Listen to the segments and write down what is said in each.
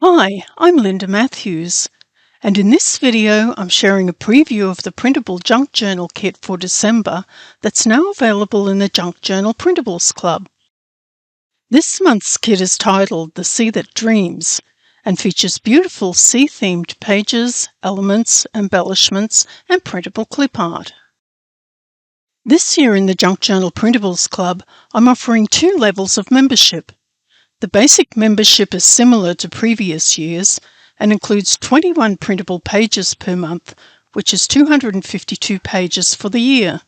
Hi, I'm Linda Matthews, and in this video I'm sharing a preview of the Printable Junk Journal kit for December that's now available in the Junk Journal Printables Club. This month's kit is titled The Sea That Dreams and features beautiful sea-themed pages, elements, embellishments and printable clip art. This year in the Junk Journal Printables Club I'm offering two levels of membership. The basic membership is similar to previous years and includes 21 printable pages per month, which is 252 pages for the year.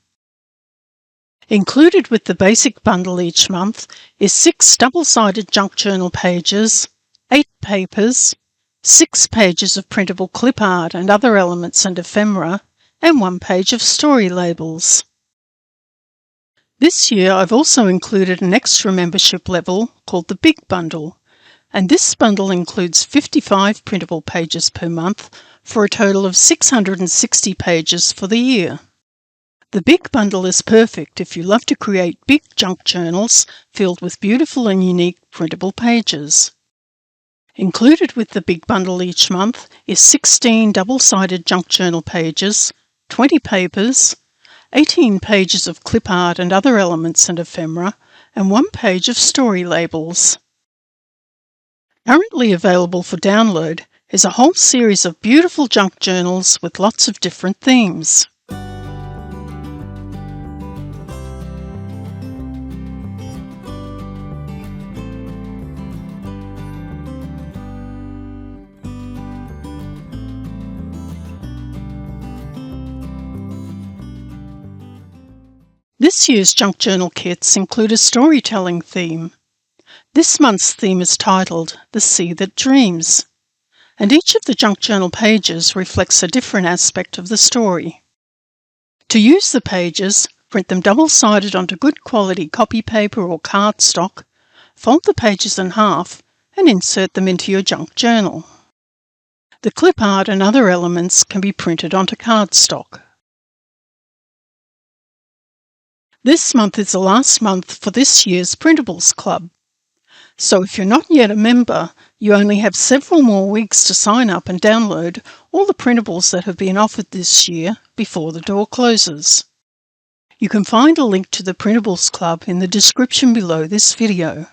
Included with the basic bundle each month is 6 double-sided junk journal pages, 8 papers, 6 pages of printable clip art and other elements and ephemera, and 1 page of story labels. This year I've also included an extra membership level called the Big Bundle, and this bundle includes 55 printable pages per month for a total of 660 pages for the year. The Big Bundle is perfect if you love to create big junk journals filled with beautiful and unique printable pages. Included with the Big Bundle each month is 16 double-sided junk journal pages, 20 papers, 18 pages of clip art and other elements and ephemera, and 1 page of story labels. Currently available for download is a whole series of beautiful junk journals with lots of different themes. This year's junk journal kits include a storytelling theme. This month's theme is titled The Sea That Dreams, and each of the junk journal pages reflects a different aspect of the story. To use the pages, print them double-sided onto good quality copy paper or cardstock, fold the pages in half and insert them into your junk journal. The clip art and other elements can be printed onto cardstock. This month is the last month for this year's Printables Club. So if you're not yet a member, you only have several more weeks to sign up and download all the printables that have been offered this year before the door closes. You can find a link to the Printables Club in the description below this video.